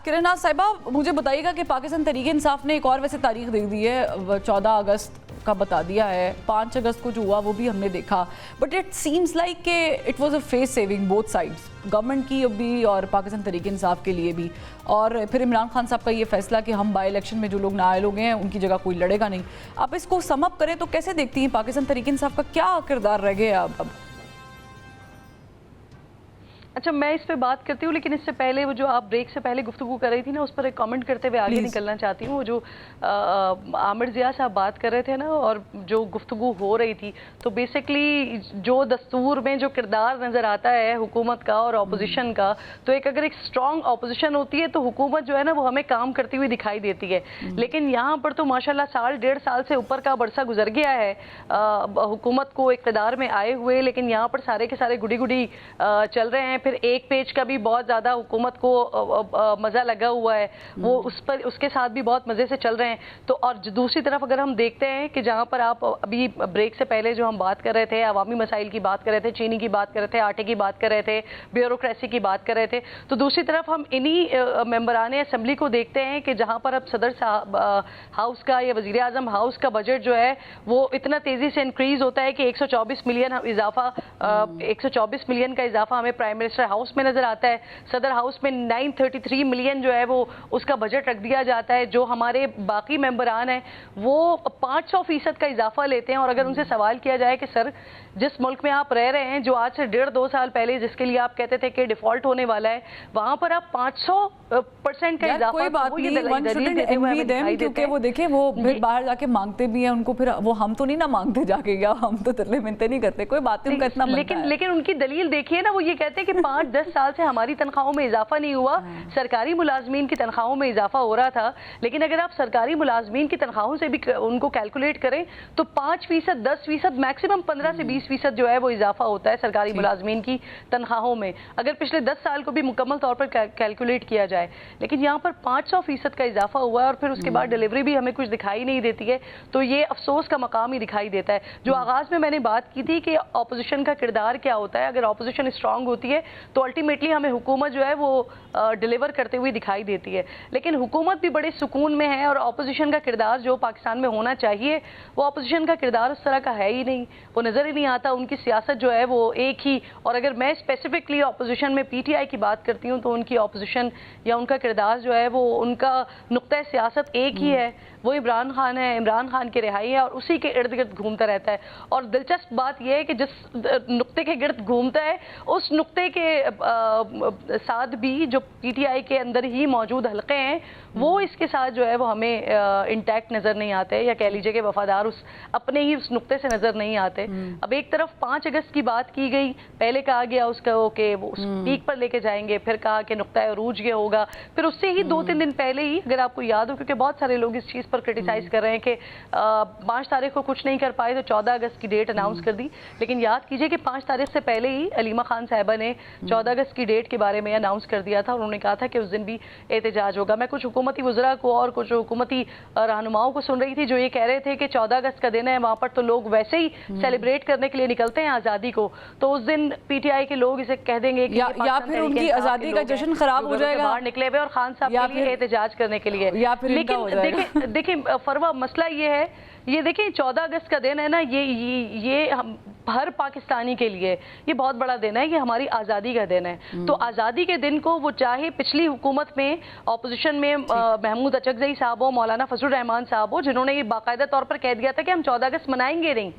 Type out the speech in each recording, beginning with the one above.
किरण साहिबा, मुझे बताइएगा कि पाकिस्तान तहरीक इंसाफ ने एक और वैसे तारीख दे दी है, 14 अगस्त का बता दिया है। 5 अगस्त को जो हुआ वो भी हमने देखा, बट इट सीम्स लाइक कि it was a face saving both sides, government की भी और पाकिस्तान तहरीक इंसाफ के लिए भी। और फिर इमरान खान साहब का ये फैसला कि हम बाई इलेक्शन में जो लोग नाअहल हो गए हैं उनकी जगह कोई लड़ेगा नहीं। आप इसको सम अप करें तो कैसे देखती हैं पाकिस्तान तहरीक इंसाफ का क्या किरदार रह गया अब? अच्छा, मैं इस पे बात करती हूँ, लेकिन इससे पहले वो जो आप ब्रेक से पहले गुफ्तगू कर रही थी ना, उस पर एक कमेंट करते हुए आगे निकलना चाहती हूँ। वो जो आमिर ज़िया साहब बात कर रहे थे ना, और जो गुफ्तगू हो रही थी, तो बेसिकली जो दस्तूर में जो किरदार नज़र आता है हुकूमत का और अपोजिशन का, तो एक अगर एक स्ट्रॉन्ग अपोजिशन होती है तो हुकूमत जो है ना वो हमें काम करती हुई दिखाई देती है। लेकिन यहाँ पर तो माशाल्लाह साल 1.5 साल से ऊपर का बरसा गुजर गया है हुकूमत को इक़्तिदार में आए हुए, लेकिन यहाँ पर सारे के सारे गुडी गुडी चल रहे हैं। फिर एक पेज का भी बहुत ज़्यादा हुकूमत को मज़ा लगा हुआ है, वो उस पर उसके साथ भी बहुत मज़े से चल रहे हैं। तो और दूसरी तरफ अगर हम देखते हैं कि जहाँ पर आप अभी ब्रेक से पहले जो हम बात कर रहे थे, अवामी मसाइल की बात कर रहे थे, चीनी की बात कर रहे थे, आटे की बात कर रहे थे, ब्यूरोक्रेसी की बात कर रहे थे, तो दूसरी तरफ हम इन्हीं मेंबरान असम्बली को देखते हैं कि जहाँ पर अब सदर साहब हाउस का या वज़ीर आज़म हाउस का बजट जो है वो इतना तेज़ी से इंक्रीज़ होता है कि 124 मिलियन इजाफा 124 मिलियन का इजाफा हमें प्राइम मिनिस्टर हाउस में नजर आता है। सदर हाउस में 933 मिलियन जो है वो उसका बजट रख दिया जाता है। जो हमारे बाकी मेंबरान हैं वो 500% का इजाफा लेते हैं। और अगर उनसे सवाल किया जाए कि सर जिस मुल्क में आप रह रहे हैं, जो आज से 1.5-2 साल पहले जिसके लिए आप कहते थे कि डिफॉल्ट होने वाला है, वहां पर आप 500% का इजाफा, कोई बात नहीं, क्योंकि वो देखें वो फिर बाहर जाके मांगते भी हैं, उनको फिर वो हम तो नहीं ना मांगते जाके, या हम तो तरले मिनते नहीं करते, कोई बात नहीं, उनका इतना लेकिन उनकी दलील देखिए ना, वो ये कहते हैं कि 5-10 साल से हमारी तनख्वाहों में इजाफा नहीं हुआ, सरकारी मुलाजमीन की तनख्वाहों में इजाफा हो रहा था। लेकिन अगर आप सरकारी मुलाजमीन की तनख्वाहों से भी उनको कैलकुलेट करें तो 5%, 10%, मैक्सिमम 15 से 20% जो है वो इजाफा होता है सरकारी मुलाजमीन की तनख्वाहों में, अगर पिछले 10 साल को भी मुकम्मल तौर पर कैलकुलेट किया जाए। लेकिन यहाँ पर 500% का इजाफा हुआ है और फिर उसके बाद डिलीवरी भी हमें कुछ दिखाई नहीं देती है। तो ये अफसोस का मकाम ही दिखाई देता है। जो आगाज़ में मैंने बात की थी कि अपोजिशन का किरदार क्या होता है, अगर अपोजिशन स्ट्रांग होती है तो अल्टीमेटली हमें हुकूमत जो है वो डिलीवर करते हुए दिखाई देती है। लेकिन हुकूमत भी बड़े सुकून में है और अपोजिशन का किरदार जो पाकिस्तान में होना चाहिए वो अपोजिशन का किरदार उस तरह का है ही नहीं, वो नज़र ही नहीं आता। उनकी सियासत जो है वो एक ही, और अगर मैं स्पेसिफिकली अपोजिशन में पीटीआई की बात करती हूँ तो उनकी अपोजिशन या उनका किरदार जो है वो उनका नुक्ता सियासत एक ही है, वो इमरान खान है, इमरान खान की रिहाई है और उसी के इर्द गिर्द घूमता रहता है। और दिलचस्प बात यह है कि जिस नुक्ते के गिर्द घूमता है उस नुक्ते के साथ भी जो पीटीआई के अंदर ही मौजूद हलके हैं वो इसके साथ जो है वो हमें इंटैक्ट नज़र नहीं आते, या कह लीजिए कि वफादार उस अपने ही उस नुक्ते से नज़र नहीं आते। अब एक तरफ 5 अगस्त की बात की गई, पहले कहा गया उसका कि वो उस पीक पर लेके जाएंगे, फिर कहा कि नुक्ता अरूज ये होगा, फिर उससे ही 2-3 दिन पहले ही, अगर आपको याद हो, क्योंकि बहुत सारे लोग इस चीज़ पर क्रिटिसाइज कर रहे हैं कि 5 तारीख को कुछ नहीं कर पाए तो 14 अगस्त की डेट अनाउंस कर दी। लेकिन याद कीजिए कि 5 तारीख से पहले ही अलीमा खान साहिबा ने 14 अगस्त की डेट के बारे में अनाउंस कर दिया था और उन्होंने कहा था कि उस दिन भी एहतजाज होगा। मैं कुछ हुकूमती वज़रा को और कुछ हुकूमती रहनुमाओं को सुन रही थी जो ये कह रहे थे कि 14 अगस्त का दिन है, वहाँ पर तो लोग वैसे ही सेलिब्रेट करने के लिए निकलते हैं आज़ादी को, तो उस दिन पीटीआई के लोग इसे कह देंगे कि या फिर उनकी आज़ादी का जश्न खराब हो जाएगा, बाहर निकले हुए और खान साहब के लिए एहतजाज करने के लिए। लेकिन देखिए फरवा मसला ये है, ये देखिए 14 अगस्त का दिन है ना, ये हम हर पाकिस्तानी के लिए ये बहुत बड़ा दिन है, ये हमारी आज़ादी का दिन है। तो आज़ादी के दिन को वो चाहे पिछली हुकूमत में अपोजिशन में महमूद अचकज़ई साहब हो, मौलाना फजलुर रहमान साहब हो, जिन्होंने ये बाकायदा तौर पर कह दिया था कि हम 14 अगस्त मनाएंगे नहीं,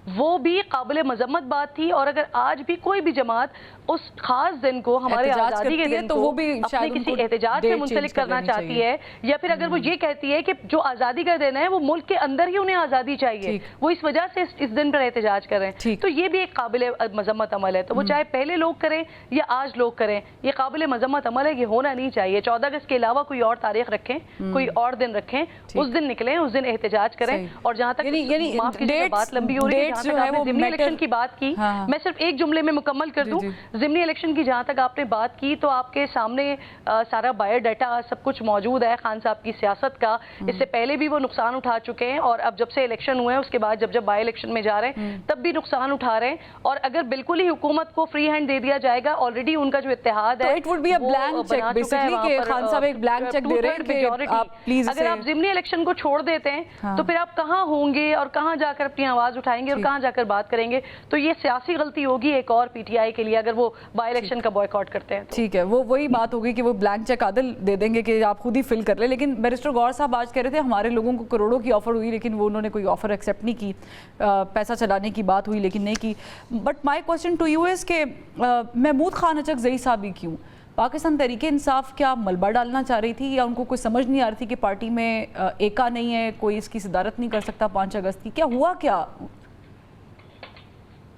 वो भी काबिल मजम्मत बात थी। और अगर आज भी कोई भी जमात उस खास दिन को, हमारे आज़ादी के दिन तो को वो भी अपने किसी एहतजाज में मुंसलिक करना चाहती है, या फिर अगर वो ये कहती है कि जो आज़ादी का दिन है वो मुल्क के अंदर ही उन्हें आज़ादी चाहिए, वो इस वजह से इस दिन पर एहतजाज कर रहे हैं, तो ये भी एक काबिल मजम्मत अमल है। तो वो चाहे पहले लोग करें या आज लोग करें, ये काबिल मजम्मत अमल है, ये होना नहीं चाहिए। 14 अगस्त के अलावा कोई और तारीख रखें, कोई और दिन रखें, उस दिन निकलें, उस दिन एहतजाज करें। और जहाँ तक बात लंबी हो रही है, डेट्स जो है वो ज़िमनी इलेक्शन की बात की, हाँ। मैं सिर्फ एक जुमले में मुकम्मल कर दूं। ज़िमनी इलेक्शन की जहां तक आपने बात की तो आपके सामने सारा बायोडाटा सब कुछ मौजूद है खान साहब की सियासत का। इससे पहले भी वो नुकसान उठा चुके हैं और अब जब से इलेक्शन हुए हैं उसके बाद जब बाई इलेक्शन में जा रहे हैं तब भी नुकसान उठा रहे हैं। और अगर बिल्कुल ही हुकूमत को फ्री हैंड दे दिया जाएगा, ऑलरेडी उनका जो इत्तेहाद है it would be a blank cheque basically कि खान साहब एक ब्लैंक चेक दे रहे हैं कि आप प्लीज अगर आप ज़िमनी इलेक्शन को छोड़ देते हैं तो फिर आप कहां होंगे और कहां जाकर अपनी आवाज उठाएंगे और कहां जाकर बात करेंगे। तो ये सियासी गलती होगी एक और पीटीआई के लिए अगर वो बाई इलेक्शन का बॉयकॉट करते हैं। ठीक है, वो वही बात होगी कि वो ब्लैंक चेक आदिल दे देंगे कि आप खुद ही फिल कर ले। लेकिन बैरिस्टर गौर साहब आज कह रहे थे हमारे लोगों को करोड़ों की ऑफर हुई लेकिन वो उन्होंने कोई ऑफर एक्सेप्ट नहीं की, पैसा चलाने की बात हुई लेकिन नहीं की। But my question to you is K Mahmood Khan Achakzai साहब ही क्यों? पाकिस्तान तहरीक इंसाफ क्या मलबा डालना चाह रही थी या उनको कोई समझ नहीं आ रही थी कि पार्टी में एका नहीं है, कोई इसकी सदारत नहीं कर सकता 5 अगस्त की? क्या हुआ क्या?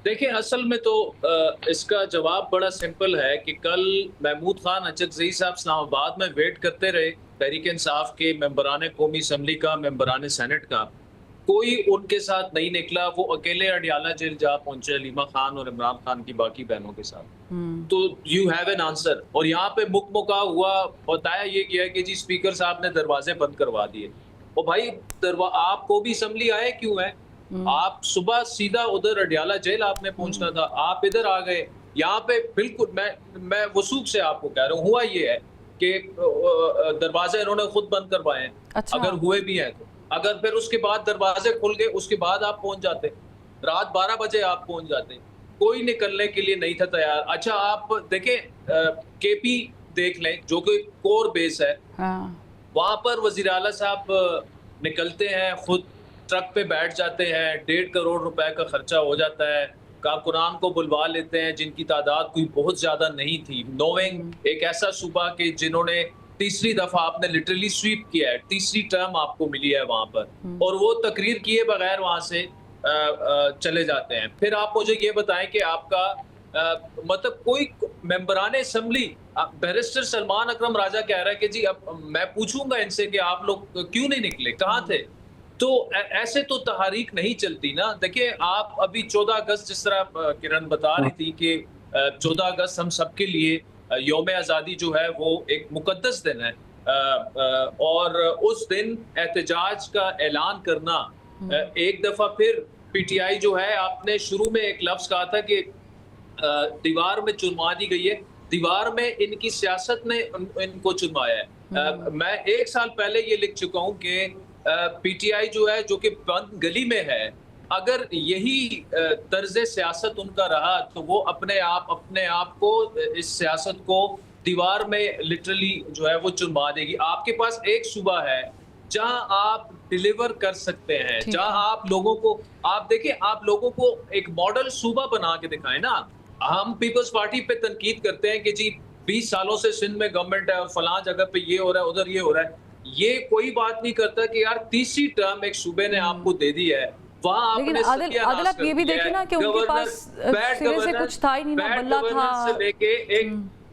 देखिए, असल में तो इसका जवाब बड़ा सिंपल है कि कल महमूद खान अचकज़ई साहब इस्लामाबाद में वेट करते रहे तहरीक इंसाफ के मेंबरान कौमी असम्बली का, मेंबरान सेनेट का, कोई उनके साथ नहीं निकला। वो अकेले अडियाला जेल जा पहुंचे अलीमा खान और इमरान खान की बाकी बहनों के साथ। तो यू हैव एन आंसर। और यहाँ पे मुकमुका हुआ, बताया ये गया कि जी स्पीकर साहब ने दरवाजे बंद करवा दिए। और भाई आपको भी असम्बली आए क्यों है? आप सुबह सीधा उधर अडियाला जेल आपने पहुंचना था, आप इधर आ गए। यहाँ पे बिल्कुल मैं वसूख से आपको कह रहा हूँ, हुआ ये है कि दरवाजे इन्होंने खुद बंद करवाए। अच्छा। अगर हुए भी हैं तो अगर फिर उसके बाद दरवाजे खुल गए उसके बाद आप पहुंच जाते, रात 12 बजे आप पहुंच जाते, कोई निकलने के लिए नहीं था तैयार। अच्छा, आप देखें केपी देख लें जो कि कोर बेस है, वहां पर वजीर आला साहब निकलते हैं, खुद ट्रक पे बैठ जाते हैं, 1.5 करोड़ रुपए का खर्चा हो जाता है, कारकुनान को बुलवा लेते हैं जिनकी तादाद कोई बहुत ज्यादा नहीं थी, नोइंग एक ऐसा सूबा के जिन्होंने तीसरी दफा आपने लिटरली स्वीप किया है, तीसरी टर्म आपको मिली है वहां पर, और वो तकरीर किए बगैर वहां से चले जाते हैं। फिर आप मुझे ये बताएं कि आपका मतलब कोई मेंबरान असम्बली, बैरिस्टर सलमान अकरम राजा कह रहा है कि जी अब मैं पूछूंगा इनसे कि आप लोग क्यों नहीं निकले, कहाँ थे? तो ऐसे तो तहरीक नहीं चलती ना। देखिए, आप अभी 14 अगस्त जिस तरह किरण बता रही थी कि 14 अगस्त हम सबके लिए यौम आज़ादी जो है वो एक मुकद्दस दिन है, और उस दिन एहतजाज का ऐलान करना, एक दफ़ा फिर पीटीआई जो है, आपने शुरू में एक लफ्ज़ कहा था कि दीवार में चुरमा दी गई है, दीवार में इनकी सियासत ने इनको चुरमाया है। मैं 1 साल पहले ये लिख चुका हूँ कि पीटीआई जो है, जो कि बंद गली में है, अगर यही तर्ज सियासत उनका रहा तो वो अपने आप को, इस सियासत को दीवार में लिटरली जो है वो चुरमा देगी। आपके पास एक सूबा है जहां आप डिलीवर कर सकते हैं, जहां आप लोगों को, आप देखिए, आप लोगों को एक मॉडल सूबा बना के दिखाएं ना। हम पीपल्स पार्टी पे तनकीद करते हैं कि जी 20 सालों से सिंध में गवर्नमेंट है और फलां जगह पे ये हो रहा है, उधर ये हो रहा है। ये कोई बात नहीं करता कि यार तीसरी टर्म एक सूबे ने आपको दे दी है, वहाँ लेकिन आदिल आप ये भी देखें ना कि उनके पास सिरे से कुछ था ही नहीं ना, बल्ला था। से लेके एक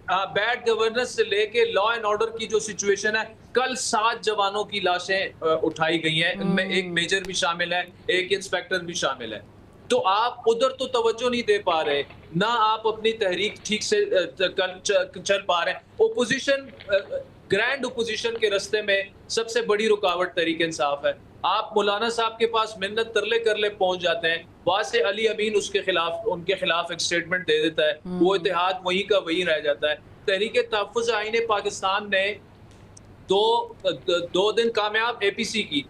बैड गवर्नेंस से लेके लॉ एंड ऑर्डर की जो सिचुएशन है, कल 7 जवानों की लाशें उठाई गई हैं, इनमें एक मेजर भी शामिल है, एक इंस्पेक्टर भी शामिल है। तो आप उधर तो तवज्जो नहीं दे पा रहे, ना आप अपनी तहरीक ठीक से चल पा रहे। ओपोजिशन, ग्रैंड ओपोजिशन के रास्ते में सबसे बड़ी रुकावट तहरीक इंसाफ है। आप मौलाना साहब के पास मिन्नत तरले कर ले पहुंच जाते हैं, वहां से अली अमीन उनके खिलाफ एक स्टेटमेंट दे देता है, वो इतिहाद वहीं का वहीं रह जाता है। तहरीक तहफ़्फ़ुज़ आईन पाकिस्तान ने दो दिन कामयाब एपीसी की,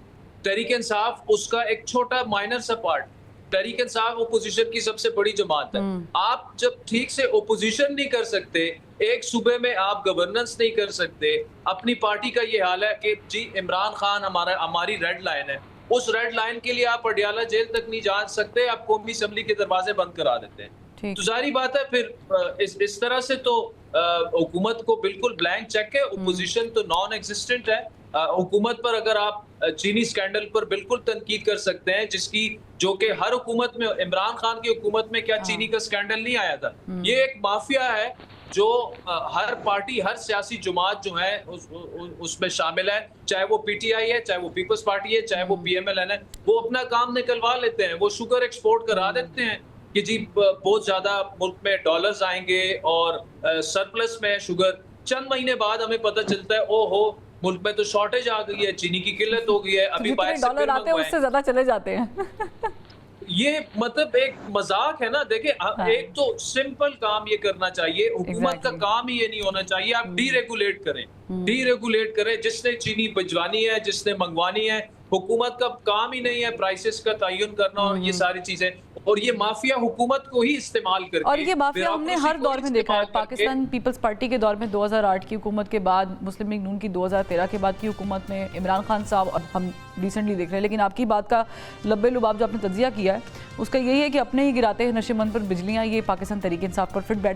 तहरीक इंसाफ उसका एक छोटा माइनर सा पार्ट। तहरीक इंसाफ ओपोजिशन की सबसे बड़ी जमात है। आप जब ठीक से ओपोजिशन नहीं कर सकते, एक सूबे में आप गवर्नेंस नहीं कर सकते, अपनी पार्टी का ये हाल है कि जी इमरान खान हमारी रेड लाइन है, उस रेड लाइन के लिए आप अडियाला जेल तक नहीं जा सकते, आप कौमी असम्बली के दरवाजे बंद करा देते हैं। तो जारी बात है फिर इस तरह से तो हुकूमत को बिल्कुल ब्लैंक चेक है, ओपोजिशन तो नॉन एग्जिस्टेंट है। हुकूमत पर अगर आप चीनी स्कैंडल पर बिल्कुल तनकीद कर सकते हैं, जो कि हर हुकूमत में, इमरान खान की हुकूमत में क्या चीनी का स्कैंडल नहीं आया था? ये एक माफिया है जो हर पार्टी, हर सियासी जमात जो है उसमें शामिल है, चाहे वो पीटीआई है, चाहे वो पीपल्स पार्टी है, चाहे वो पीएमएलएन है, वो अपना काम निकलवा लेते हैं। वो शुगर एक्सपोर्ट करा देते हैं कि जी बहुत ज्यादा मुल्क में डॉलर्स आएंगे और सरप्लस में है शुगर। चंद महीने बाद हमें पता चलता है ओहो मुल्क में तो शॉर्टेज आ गई है, चीनी की किल्लत हो गई है, अभी बाहर से डॉलर आते हैं उससे ज्यादा चले जाते हैं। ये मतलब एक मजाक है ना। देखिए हाँ। एक तो सिंपल काम ये करना चाहिए, हुकूमत का काम ही ये नहीं होना चाहिए आप डीरेगुलेट करें, डीरेगुलेट करें। जिसने चीनी भिजवानी है, जिसने मंगवानी है, हुकूमत का काम ही नहीं है प्राइसेस का तयन करना और ये सारी चीजें, और ये माफिया हुकूमत को ही इस्तेमाल करके, और ये माफिया हमने हर दौर में देखा है। पाकिस्तान पीपल्स पार्टी के दौर में 2008 की हुकूमत के बाद, मुस्लिम लीग नून की 2013 के बाद की हुकूमत में, इमरान खान साहब, और हम रिसेंटली देख रहे हैं। लेकिन आपकी बात का लब्बे लुबाब जो आपने तज्जिया किया है उसका यही है कि अपने ही गिराते हैं नशेमंद पर बिजलियाँ, ये पाकिस्तान तहरीक इंसाफ पर फिट बैठ